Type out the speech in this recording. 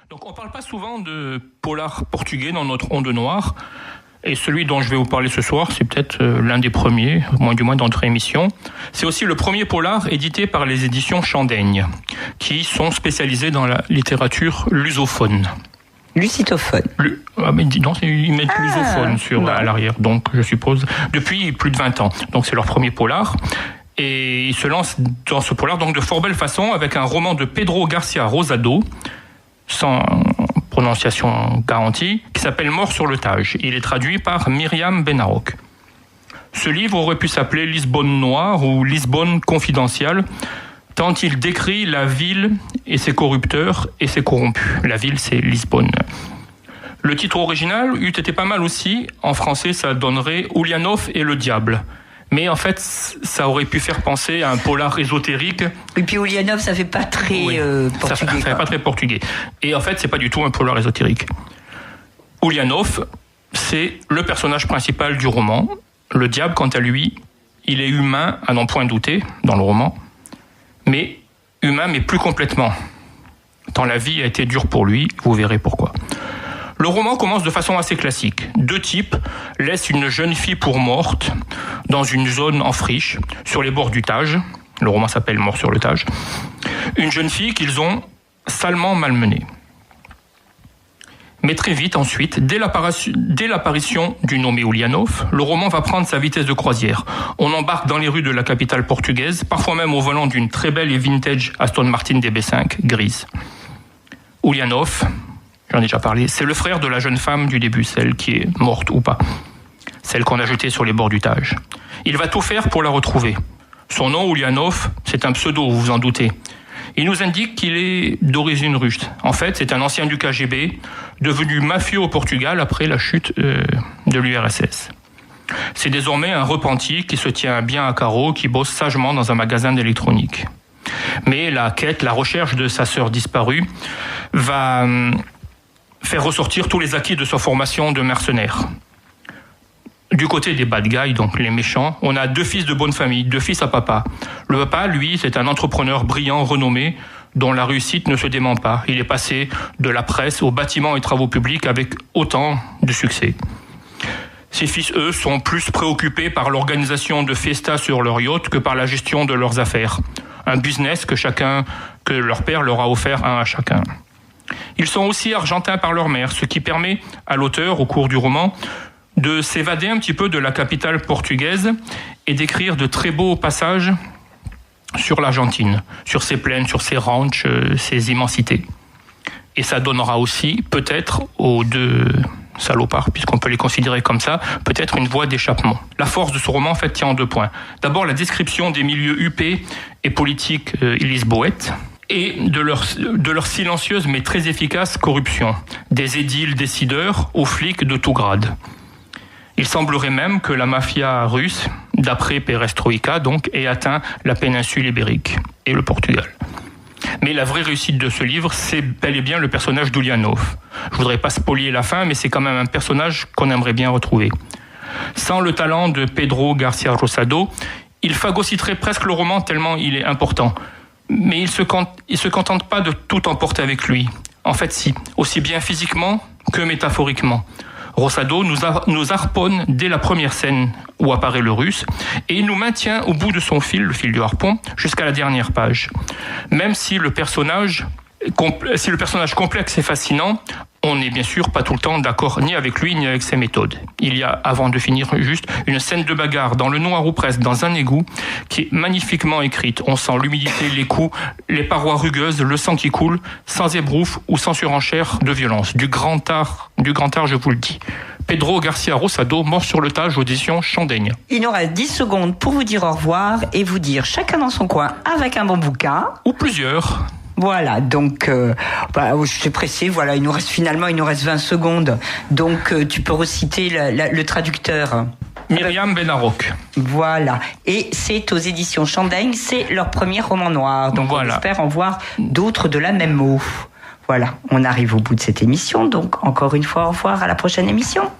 Donc on ne parle pas souvent de polar portugais dans notre Onde Noire. Et celui dont je vais vous parler ce soir, c'est peut-être l'un des premiers, du moins dans notre émission. C'est aussi le premier polar édité par les éditions Chandaigne, qui sont spécialisées dans la littérature lusophone. Lucitophone. Mais non, ils mettent lusophone à l'arrière, donc je suppose, depuis plus de 20 ans. Donc c'est leur premier polar. Et ils se lancent dans ce polar donc de fort belle façon avec un roman de Pedro Garcia Rosado, sans prononciation garantie, qui s'appelle Mort sur le Tage. Il est traduit par Myriam Benarroch. Ce livre aurait pu s'appeler Lisbonne noire ou Lisbonne confidentielle, tant il décrit la ville et ses corrupteurs et ses corrompus. La ville, c'est Lisbonne. Le titre original eût été pas mal aussi. En français, ça donnerait Ulianov et le diable. Mais en fait, ça aurait pu faire penser à un polar ésotérique. Et puis Ulianov, ça fait pas très portugais. Ça fait pas très portugais. Et en fait, c'est pas du tout un polar ésotérique. Ulianov, c'est le personnage principal du roman. Le diable, quant à lui, il est humain, à n'en point douter, dans le roman. Mais humain, mais plus complètement. Tant la vie a été dure pour lui, vous verrez pourquoi. Le roman commence de façon assez classique. Deux types laissent une jeune fille pour morte dans une zone en friche, sur les bords du Tage. Le roman s'appelle Mort sur le Tage. Une jeune fille qu'ils ont salement malmenée. Mais très vite ensuite, dès l'apparition du nommé Ulianov, le roman va prendre sa vitesse de croisière. On embarque dans les rues de la capitale portugaise, parfois même au volant d'une très belle et vintage Aston Martin DB5 grise. Ulianov, j'en ai déjà parlé, c'est le frère de la jeune femme du début, celle qui est morte ou pas. Celle qu'on a jetée sur les bords du Tage. Il va tout faire pour la retrouver. Son nom, Ulianov, c'est un pseudo, vous vous en doutez. Il nous indique qu'il est d'origine russe. En fait, c'est un ancien du KGB, devenu mafieux au Portugal après la chute de l'URSS. C'est désormais un repenti qui se tient bien à carreau, qui bosse sagement dans un magasin d'électronique. Mais la quête, la recherche de sa sœur disparue va faire ressortir tous les acquis de sa formation de mercenaire. Du côté des bad guys, donc les méchants, on a deux fils de bonne famille, deux fils à papa. Le papa, lui, c'est un entrepreneur brillant, renommé, dont la réussite ne se dément pas. Il est passé de la presse aux bâtiments et travaux publics avec autant de succès. Ses fils, eux, sont plus préoccupés par l'organisation de fiestas sur leur yacht que par la gestion de leurs affaires. Un business que leur père leur a offert un à chacun. Ils sont aussi argentins par leur mère, ce qui permet à l'auteur, au cours du roman, de s'évader un petit peu de la capitale portugaise et d'écrire de très beaux passages sur l'Argentine, sur ses plaines, sur ses ranchs, ses immensités. Et ça donnera aussi, peut-être, aux deux salopards, puisqu'on peut les considérer comme ça, peut-être une voie d'échappement. La force de ce roman, en fait, tient en 2 points. D'abord, la description des milieux huppés et politiques lisboètes, et de leur silencieuse mais très efficace corruption, des édiles décideurs aux flics de tout grade. Il semblerait même que la mafia russe, d'après Perestroïka, donc, ait atteint la péninsule ibérique et le Portugal. Mais la vraie réussite de ce livre, c'est bel et bien le personnage d'Ulianov. Je voudrais pas spolier la fin, mais c'est quand même un personnage qu'on aimerait bien retrouver. Sans le talent de Pedro Garcia Rosado, il phagocyterait presque le roman tellement il est important. Mais il se contente pas de tout emporter avec lui. En fait, si, aussi bien physiquement que métaphoriquement. Rosado nous harponne dès la première scène où apparaît le russe et il nous maintient au bout de son fil, le fil du harpon, jusqu'à la dernière page. Même si le personnage complexe et fascinant, on n'est bien sûr pas tout le temps d'accord ni avec lui ni avec ses méthodes. Il y a, avant de finir juste, une scène de bagarre dans le noir ou presque dans un égout qui est magnifiquement écrite. On sent l'humidité, les coups, les parois rugueuses, le sang qui coule, sans ébrouf ou sans surenchère de violence. Du grand art, je vous le dis. Pedro Garcia Rosado, Mort sur le Tage, audition Chandaigne. Il nous reste 10 secondes pour vous dire au revoir et vous dire chacun dans son coin avec un bon bouquin. Ou plusieurs. Voilà, donc je suis pressé, voilà, il nous reste 20 secondes. Donc tu peux reciter le traducteur. Myriam Benarroch. Voilà, et c'est aux éditions Chandaigne, c'est leur premier roman noir. Donc voilà. On espère en voir d'autres de la même mot. Voilà, on arrive au bout de cette émission, donc encore une fois au revoir, à la prochaine émission.